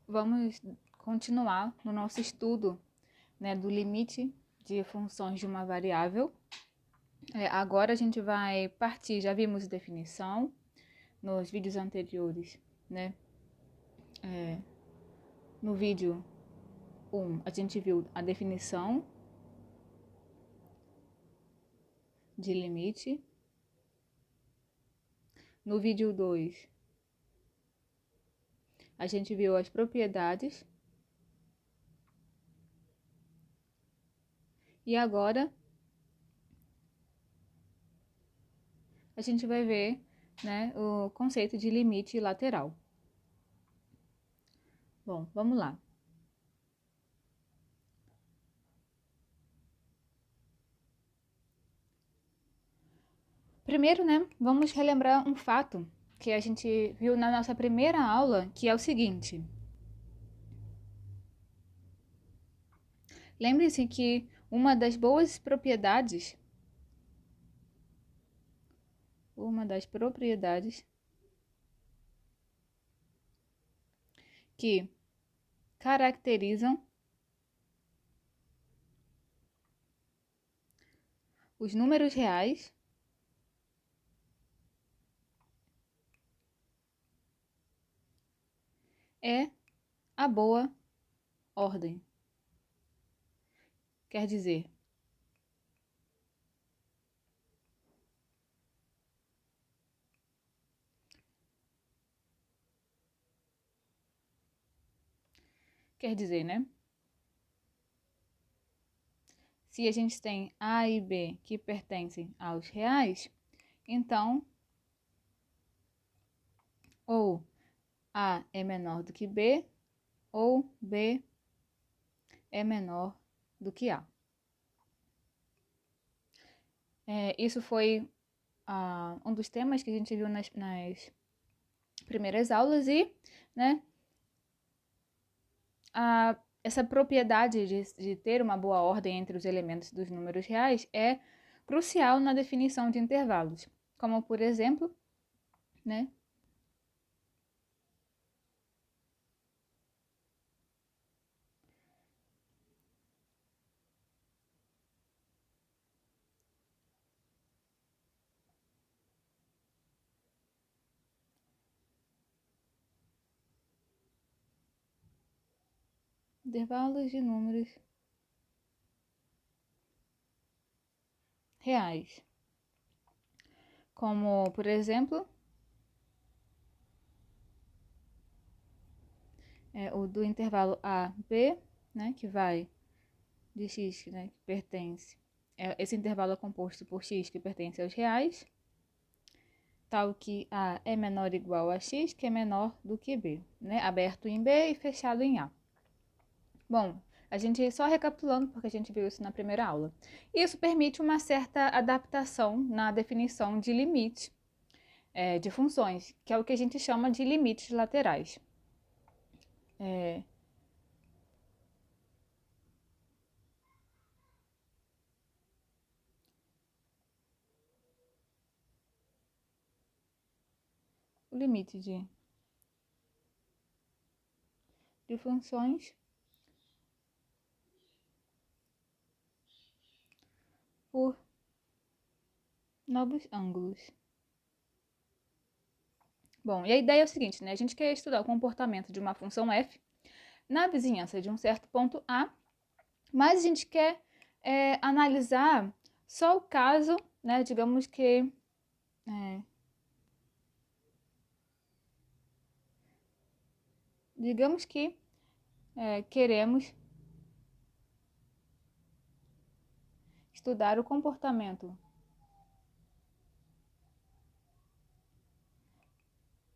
vamos continuar no nosso estudo, né, do limite de funções de uma variável. Agora a gente vai partir, já vimos definição nos vídeos anteriores, né? No vídeo 1, a gente viu a definição de limite. No vídeo 2, a gente viu as propriedades. E agora a gente vai ver, né, o conceito de limite lateral. Bom, vamos lá. Primeiro, né, vamos relembrar um fato que a gente viu na nossa primeira aula, que é o seguinte. Lembre-se que uma das propriedades que caracterizam os números reais é a boa ordem. Quer dizer, né? Se a gente tem A e B que pertencem aos reais, então ou A é menor do que B, ou B é menor do que A. Isso foi um dos temas que a gente viu nas primeiras aulas e, né, essa propriedade de ter uma boa ordem entre os elementos dos números reais é crucial na definição de intervalos, como por exemplo, né, intervalos de números reais, como por exemplo, o do intervalo A, B, né, que vai de x, né, que pertence, esse intervalo é composto por x que pertence aos reais, tal que A é menor ou igual a x, que é menor do que B, né, aberto em B e fechado em A. Bom, a gente só recapitulando, porque a gente viu isso na primeira aula. Isso permite uma certa adaptação na definição de limite de funções, que é o que a gente chama de limites laterais. O limite de funções por novos ângulos. Bom, e a ideia é o seguinte, né? A gente quer estudar o comportamento de uma função f na vizinhança de um certo ponto A, mas a gente quer analisar só o caso, né? Digamos que queremos estudar o comportamento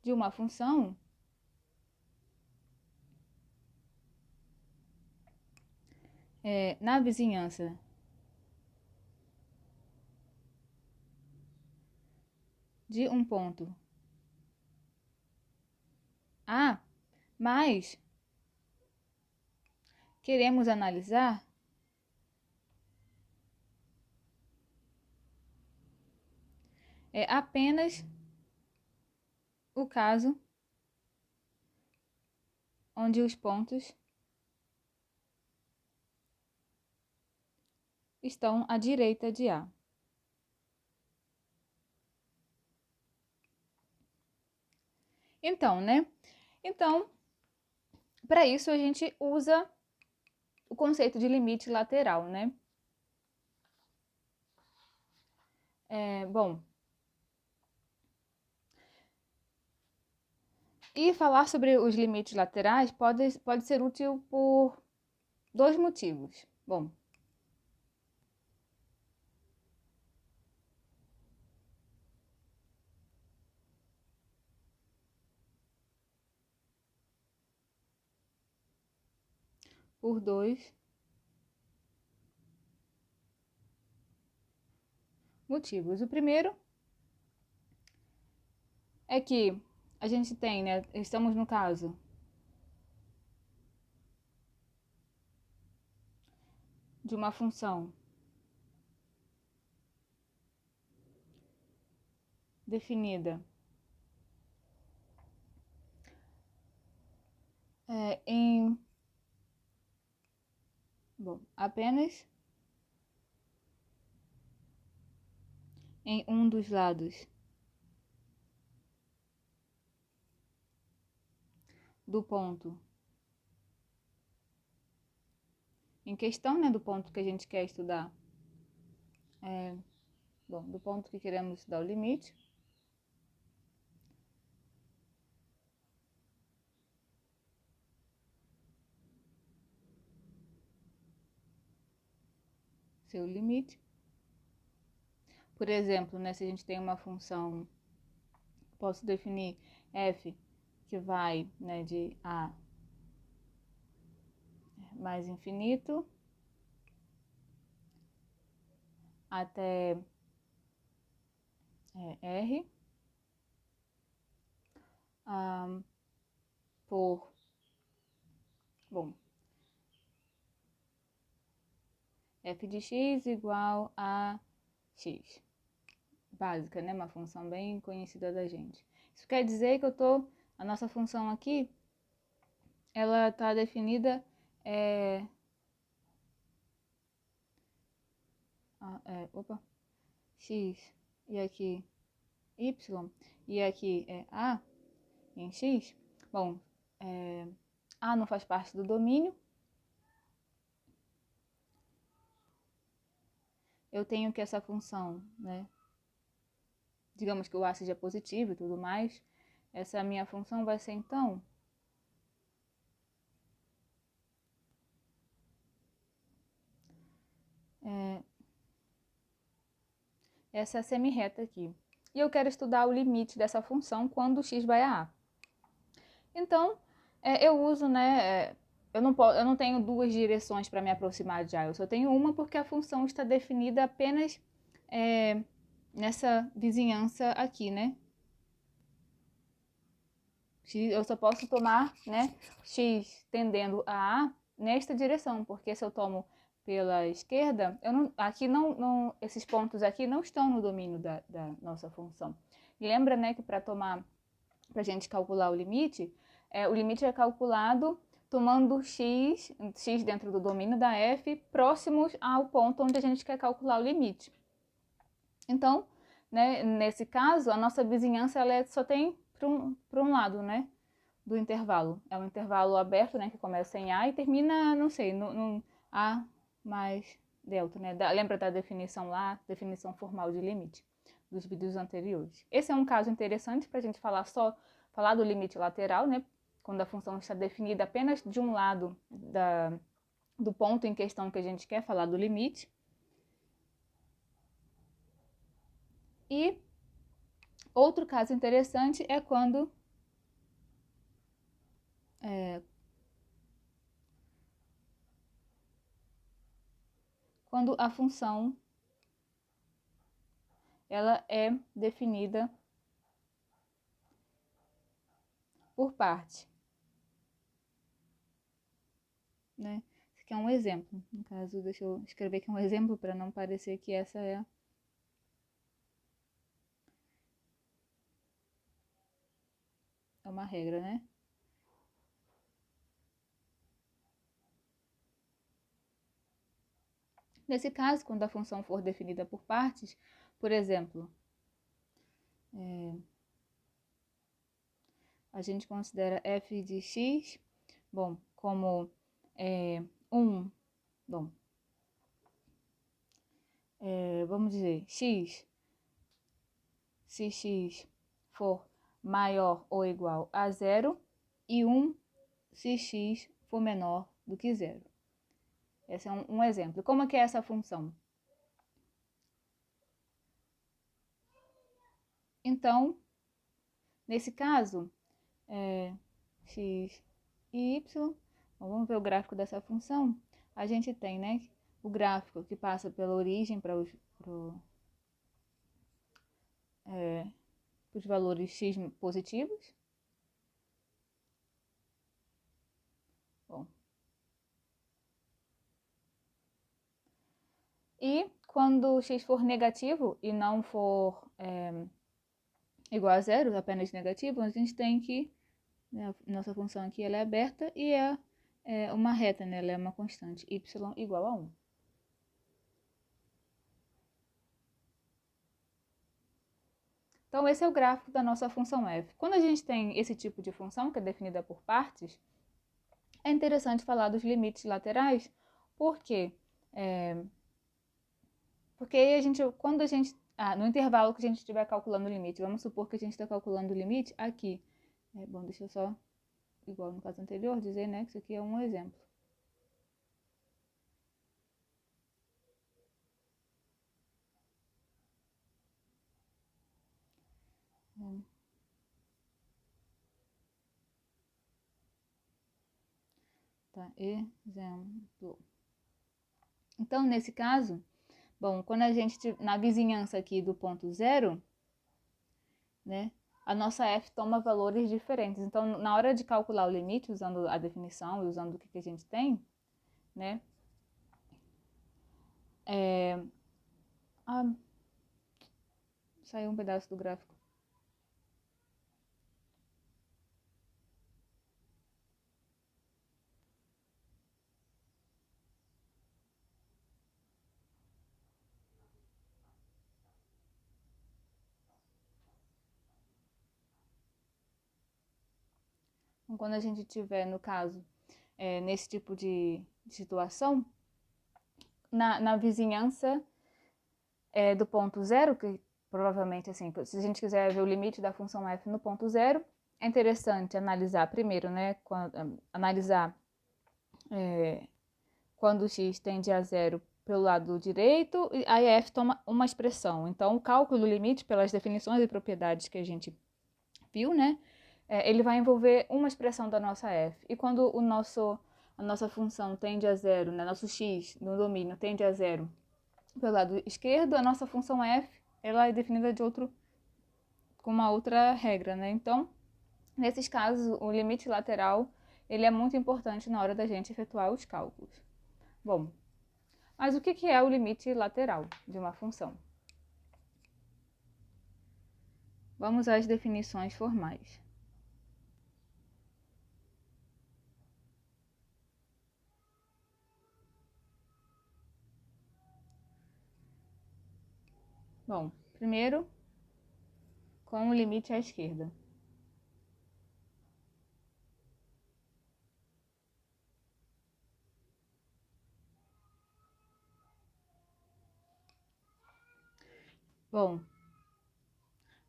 de uma função na vizinhança de um ponto A, mas queremos analisar apenas o caso onde os pontos estão à direita de A. Então, né? Então, para isso a gente usa o conceito de limite lateral, né? Bom, e falar sobre os limites laterais pode ser útil por dois motivos. Bom, por dois motivos. O primeiro é que a gente tem, né? Estamos no caso de uma função definida em, apenas em um dos lados do ponto em questão, né? Do ponto que a gente quer estudar. Do ponto que queremos estudar o limite. Seu limite. Por exemplo, né, se a gente tem uma função, posso definir f que vai, né, de a mais infinito até r por, f de x igual a x. Básica, né? Uma função bem conhecida da gente. Isso quer dizer que a nossa função aqui, ela está definida x e aqui y e aqui é a em x. Bom, a não faz parte do domínio. Eu tenho que essa função, né? Digamos que o a seja positivo e tudo mais. Essa minha função vai ser, então, essa semi-reta aqui. E eu quero estudar o limite dessa função quando x vai a A. Então, eu uso, né? Eu não tenho duas direções para me aproximar de A. Eu só tenho uma porque a função está definida apenas nessa vizinhança aqui, né? Eu só posso tomar, né, x tendendo a A nesta direção, porque se eu tomo pela esquerda, esses pontos aqui não estão no domínio da nossa função. E lembra, né, que para a gente calcular o limite é calculado tomando x dentro do domínio da f próximos ao ponto onde a gente quer calcular o limite. Então, né, nesse caso, a nossa vizinhança só tem para um lado, né, do intervalo. É um intervalo aberto, né, que começa em A e termina, não sei, no A mais delta, né? Lembra da definição lá, definição formal de limite dos vídeos anteriores. Esse é um caso interessante para a gente falar do limite lateral, né? Quando a função está definida apenas de um lado do ponto em questão que a gente quer falar do limite. E outro caso interessante é quando a função ela é definida por parte, né? Esse aqui é um exemplo. No caso, deixa eu escrever aqui um exemplo para não parecer que essa é uma regra, né? Nesse caso, quando a função for definida por partes, por exemplo, a gente considera f de x, bom, como 1, bom, vamos dizer, x, se x for maior ou igual a 0, e 1 se x for menor do que 0. Esse é um exemplo. Como é que é essa função? Então, nesse caso, x e y, vamos ver o gráfico dessa função. A gente tem, né, o gráfico que passa pela origem para os valores x positivos. Bom. E quando x for negativo e não for igual a 0, apenas negativo, a gente tem que, né, nossa função aqui ela é aberta e é uma reta, né, ela é uma constante, y igual a 1. Então, esse é o gráfico da nossa função f. Quando a gente tem esse tipo de função, que é definida por partes, é interessante falar dos limites laterais, porque aí quando a gente, no intervalo que a gente estiver calculando o limite, vamos supor que a gente está calculando o limite aqui. Bom, deixa eu só, igual no caso anterior, dizer, né, que isso aqui é um exemplo. Tá, exemplo. Então, nesse caso, bom, quando a gente, na vizinhança aqui do ponto 0, né, a nossa f toma valores diferentes. Então, na hora de calcular o limite, usando a definição e usando o que a gente tem, né, saiu um pedaço do gráfico. Então, quando a gente tiver, no caso, nesse tipo de situação, na vizinhança do ponto 0, que provavelmente, assim, se a gente quiser ver o limite da função f no ponto 0, é interessante analisar primeiro, né, analisar quando x tende a 0 pelo lado direito, aí a f toma uma expressão. Então, o cálculo do limite, pelas definições e propriedades que a gente viu, né, ele vai envolver uma expressão da nossa f. E quando a nossa função tende a 0, né, nosso x no domínio tende a 0 pelo lado esquerdo, a nossa função f ela é definida com uma outra regra, né? Então, nesses casos, o limite lateral ele é muito importante na hora da gente efetuar os cálculos. Bom, mas o que é o limite lateral de uma função? Vamos às definições formais. Bom, primeiro, com o limite à esquerda. Bom,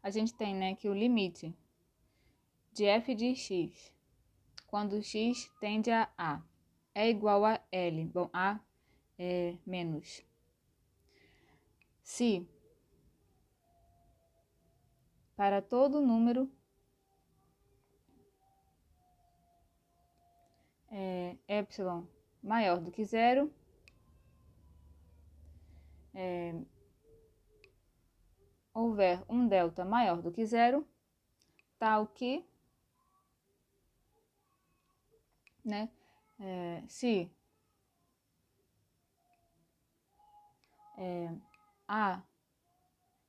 a gente tem, né, que o limite de f de x, quando x tende a A, é igual a L. Bom, A é menos. Se para todo número epsilon maior do que 0, houver um delta maior do que 0, tal que, né, se A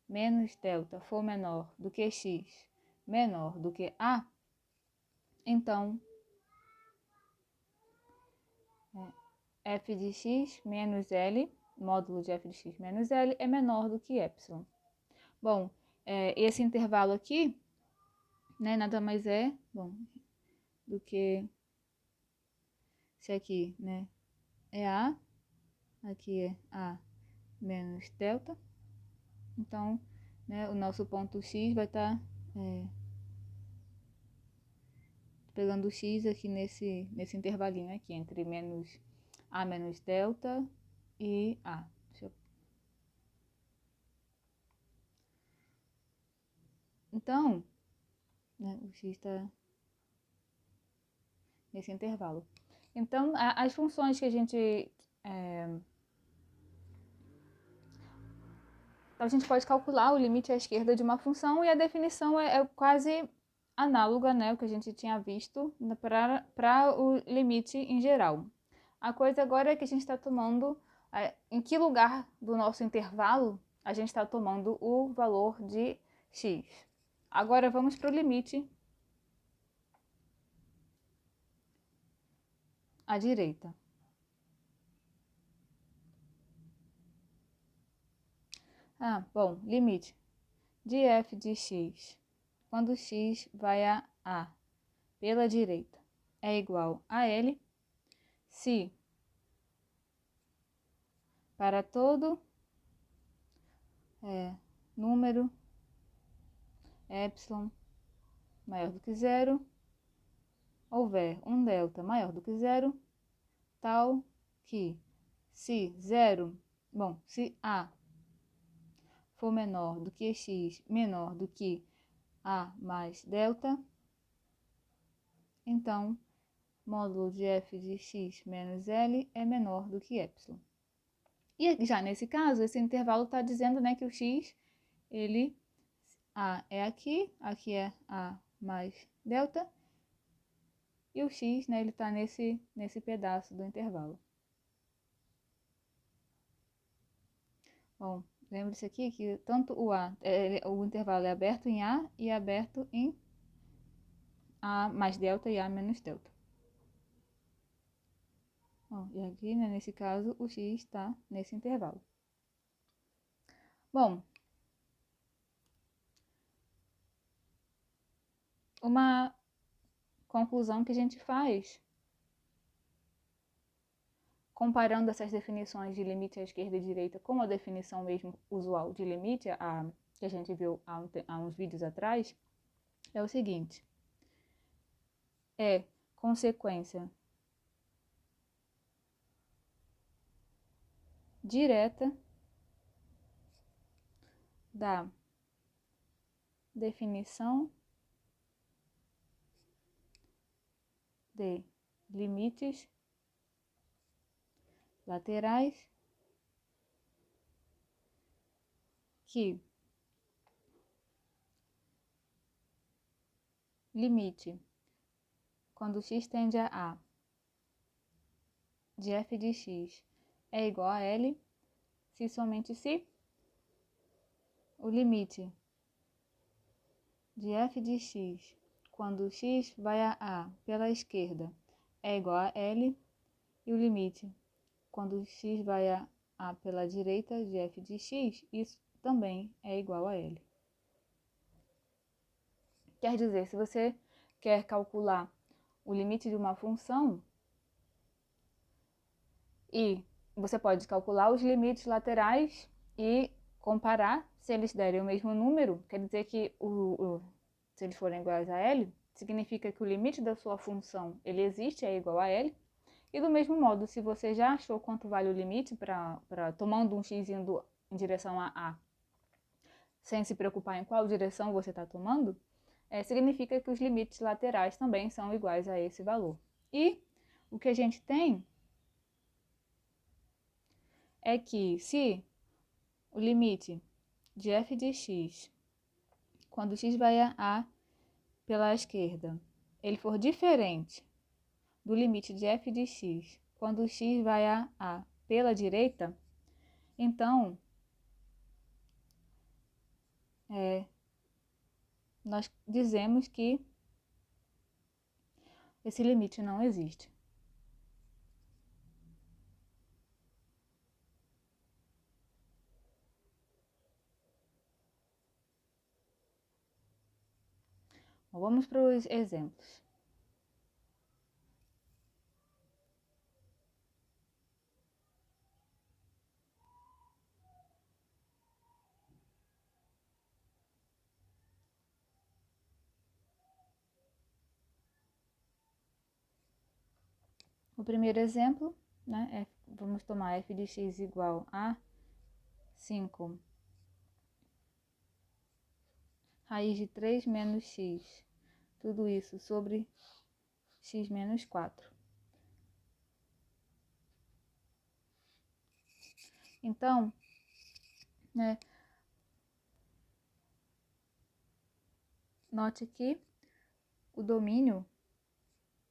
menos delta for menor do que x menor do que A, então f de x menos L módulo de f de x menos L é menor do que epsilon. Bom, esse intervalo aqui, né, nada mais é, do que esse aqui, né, é A, aqui é A menos delta. Então, né, o nosso ponto x vai estar pegando o x aqui nesse intervalinho aqui, entre A menos delta e A. Então, né, o x está nesse intervalo. Então, as funções que a gente... Então, a gente pode calcular o limite à esquerda de uma função e a definição é quase análoga, né, o que a gente tinha visto para o limite em geral. A coisa agora é que a gente está tomando, em que lugar do nosso intervalo a gente está tomando o valor de x. Agora vamos para o limite à direita. Bom, limite de f de x, quando x vai a pela direita, é igual a L, se para todo número epsilon maior do que zero, houver um delta maior do que zero, tal que se A for menor do que x menor do que A mais delta, então módulo de f de x menos L é menor do que epsilon. E já nesse caso, esse intervalo está dizendo, né, que o x, A é aqui é A mais delta, e o x, né, ele está nesse pedaço do intervalo. Bom, lembre-se aqui que tanto o intervalo é aberto em A e é aberto em A mais delta e A menos delta. Bom, e aqui, né, nesse caso, o x está nesse intervalo. Bom, uma conclusão que a gente faz comparando essas definições de limite à esquerda e direita com a definição mesmo usual de limite, que a gente viu há uns vídeos atrás, é o seguinte: é consequência direta da definição de limites laterais que limite quando x tende a A de f de x é igual a L, se somente se o limite de f de x quando x vai a A pela esquerda é igual a L, e o limite quando x vai a A pela direita de f de x, isso também é igual a L. Quer dizer, se você quer calcular o limite de uma função, e você pode calcular os limites laterais e comparar se eles derem o mesmo número, quer dizer que se eles forem iguais a L, significa que o limite da sua função ele existe, é igual a L. E do mesmo modo, se você já achou quanto vale o limite tomando um x indo em direção a A, sem se preocupar em qual direção você está tomando, significa que os limites laterais também são iguais a esse valor. E o que a gente tem é que se o limite de f de x, quando x vai a A pela esquerda, ele for diferente do limite de f de x, quando x vai a A pela direita, então nós dizemos que esse limite não existe. Bom, vamos para os exemplos. O primeiro exemplo, né, vamos tomar f de x igual a 5 raiz de 3 menos x, tudo isso sobre x menos 4. Então, né, note que o domínio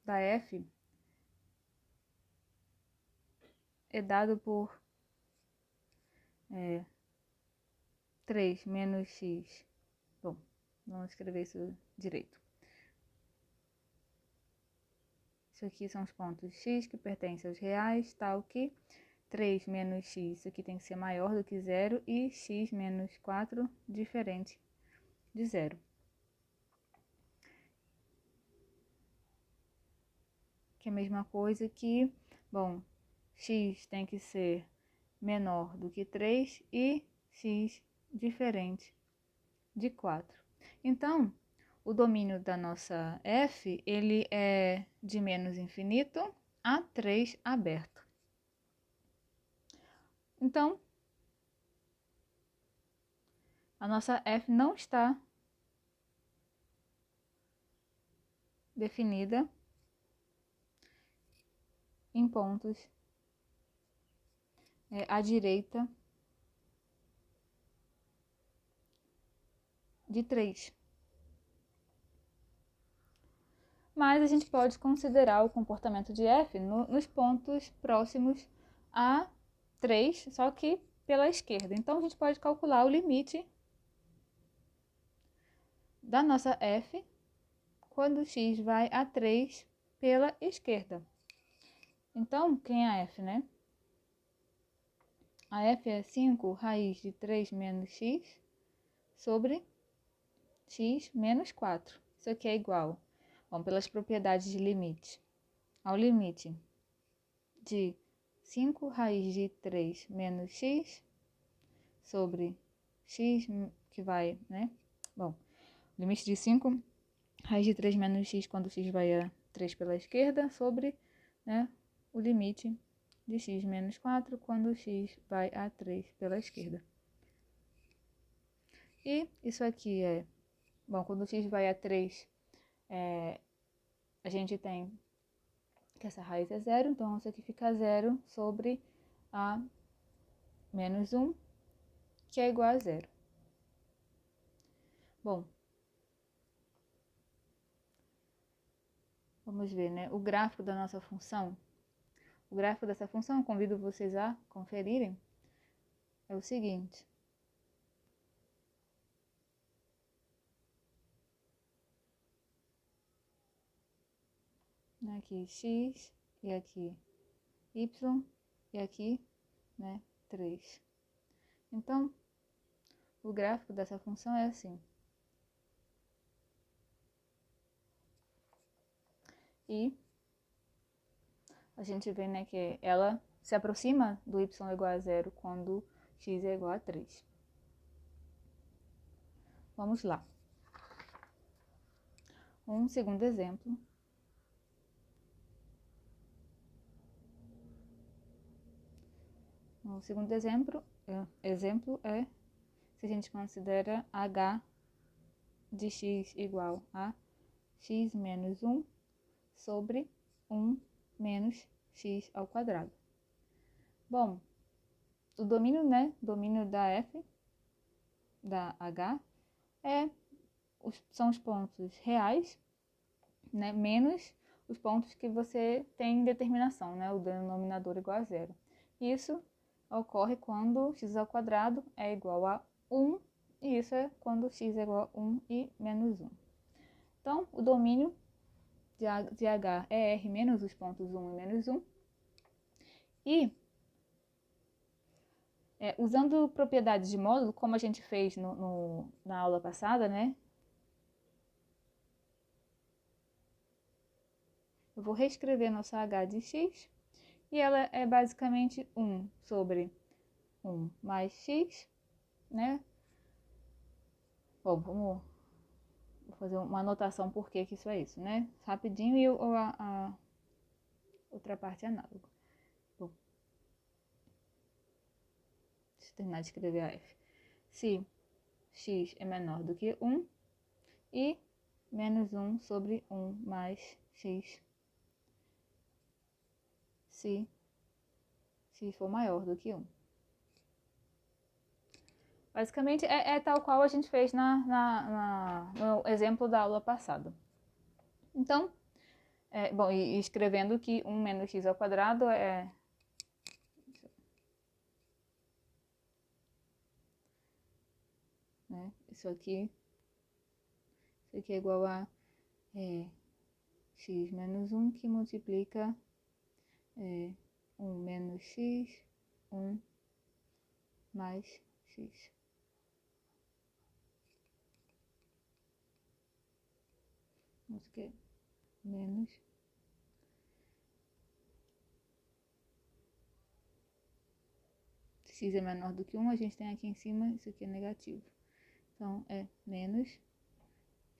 da f é dado por 3 menos x. Bom, vamos escrever isso direito. Isso aqui são os pontos x que pertencem aos reais, tal que 3 menos x, isso aqui tem que ser maior do que 0, e x menos 4 diferente de 0. Que é a mesma coisa que, bom, x tem que ser menor do que 3 e x diferente de 4. Então, o domínio da nossa f, ele é de menos infinito a 3 aberto. Então, a nossa f não está definida em pontos à direita de 3. Mas a gente pode considerar o comportamento de f nos pontos próximos a 3, só que pela esquerda. Então, a gente pode calcular o limite da nossa f quando x vai a 3 pela esquerda. Então, quem é a f, né? A f é 5 raiz de 3 menos x sobre x menos 4. Isso aqui é igual, bom, pelas propriedades de limite, ao limite de 5 raiz de 3 menos x sobre x, que vai, né? Bom, limite de 5 raiz de 3 menos x quando x vai a 3 pela esquerda sobre, né, o limite de x menos 4 quando x vai a 3 pela esquerda. E isso aqui é, bom, quando x vai a 3, a gente tem que essa raiz é 0, então isso aqui fica 0 sobre a menos 1, que é igual a 0. Bom, vamos ver, né? O gráfico da nossa função. O gráfico dessa função, convido vocês a conferirem, é o seguinte. Aqui x, e aqui y, e aqui, né, 3. Então, o gráfico dessa função é assim. E a gente vê, né, que ela se aproxima do y igual a 0 quando x é igual a 3. Vamos lá. Um segundo exemplo. O segundo exemplo é se a gente considera h de x igual a x menos 1 sobre 1 menos x ao quadrado. Bom, o domínio, né, domínio da f, da h, são os pontos reais, né, menos os pontos que você tem determinação, né, o denominador igual a 0. Isso ocorre quando x ao quadrado é igual a 1, e isso é quando x é igual a 1 e menos 1. Então, o domínio de h é r menos os pontos 1 e menos 1. E, usando propriedades de módulo, como a gente fez na aula passada, né, Eu vou reescrever nossa h de x, e ela é basicamente 1 sobre 1 mais x, né? Bom, vou fazer uma anotação por que isso é isso, né? Rapidinho, e a outra parte é análoga. Bom, deixa eu terminar de escrever a f. Se x é menor do que 1, e menos 1 sobre 1 mais x, se x for maior do que 1. Basicamente, é tal qual a gente fez no exemplo da aula passada. Então, bom, e escrevendo que 1 menos x ao quadrado né, isso aqui é igual a x menos 1, que multiplica 1 menos x, 1 mais x. Isso aqui é menos x é menor do que 1, a gente tem aqui em cima, isso aqui é negativo. Então, é menos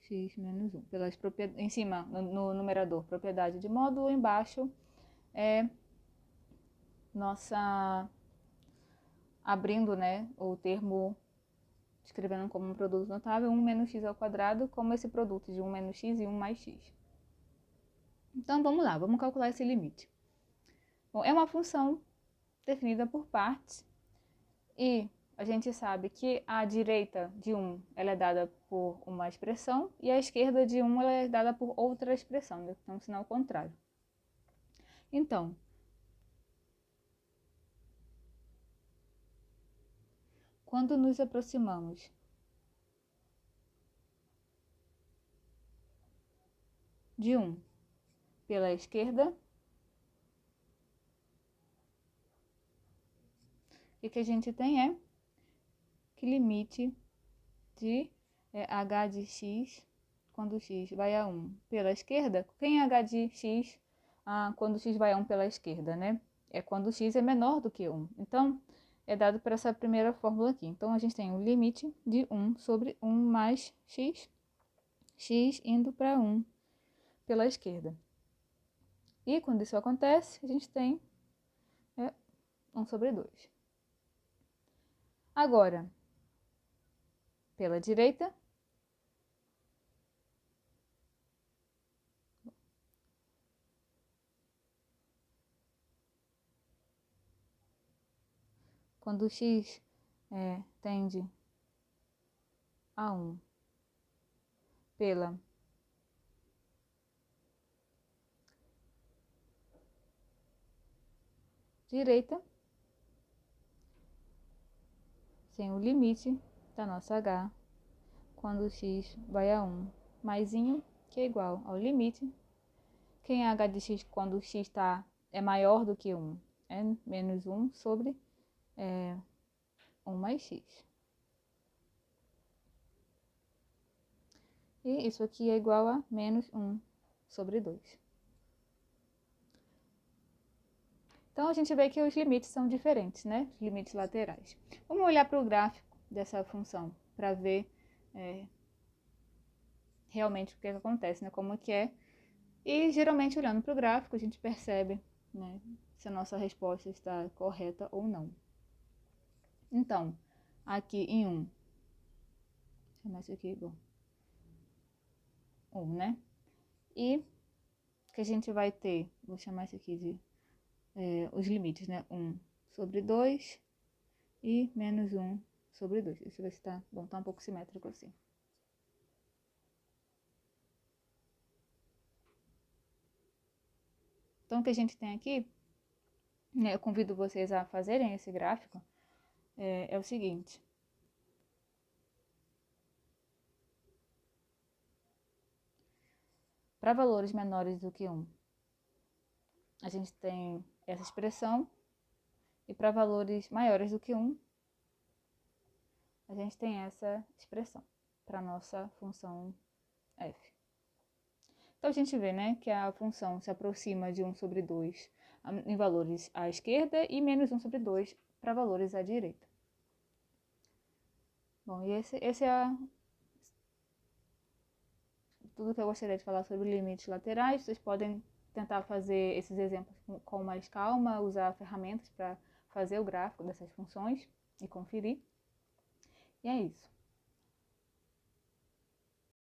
x menos 1. Pelas em cima, no numerador, propriedade de módulo, embaixo é nossa, abrindo, né, o termo, escrevendo como um produto notável, 1 menos x ao quadrado, como esse produto de 1 menos x e 1 mais x. Então, vamos lá, vamos calcular esse limite. Bom, é uma função definida por partes, e a gente sabe que a direita de 1 ela é dada por uma expressão, e a esquerda de 1 ela é dada por outra expressão, né? Então, sinal contrário. Então, quando nos aproximamos de 1 pela esquerda, o que a gente tem é que limite de h de x, quando x vai a 1 pela esquerda. Quem é h de x quando x vai a 1 pela esquerda, né? É quando x é menor do que 1. Então, é dado por essa primeira fórmula aqui. Então, a gente tem o limite de 1 sobre 1 mais x, x indo para 1 pela esquerda. E quando isso acontece, a gente tem 1 sobre 2. Agora, pela direita, quando x tende a 1 pela direita, sem o limite da nossa h, quando x vai a 1, maisinho, que é igual ao limite. Quem é h de x quando x é maior do que 1? É menos 1 sobre 1 mais x. E isso aqui é igual a menos 1 sobre 2. Então, a gente vê que os limites são diferentes, né? Os limites laterais. Vamos olhar para o gráfico dessa função para ver realmente o que acontece, né? Como que é. E, geralmente, olhando para o gráfico, a gente percebe, né, se a nossa resposta está correta ou não. Então, aqui em 1, vou chamar isso aqui, bom, 1, né? E que a gente vai ter, vou chamar isso aqui de os limites, né? 1 sobre 2 e menos 1 sobre 2. Deixa eu ver se tá bom, tá um pouco simétrico assim. Então, o que a gente tem aqui, né, eu convido vocês a fazerem esse gráfico, é o seguinte. Para valores menores do que 1, a gente tem essa expressão, e para valores maiores do que 1, a gente tem essa expressão para a nossa função f. Então, a gente vê, né, que a função se aproxima de 1 sobre 2 em valores à esquerda e menos 1 sobre 2 para valores à direita. Bom, e esse é tudo que eu gostaria de falar sobre limites laterais. Vocês podem tentar fazer esses exemplos com mais calma, usar ferramentas para fazer o gráfico dessas funções e conferir. E é isso.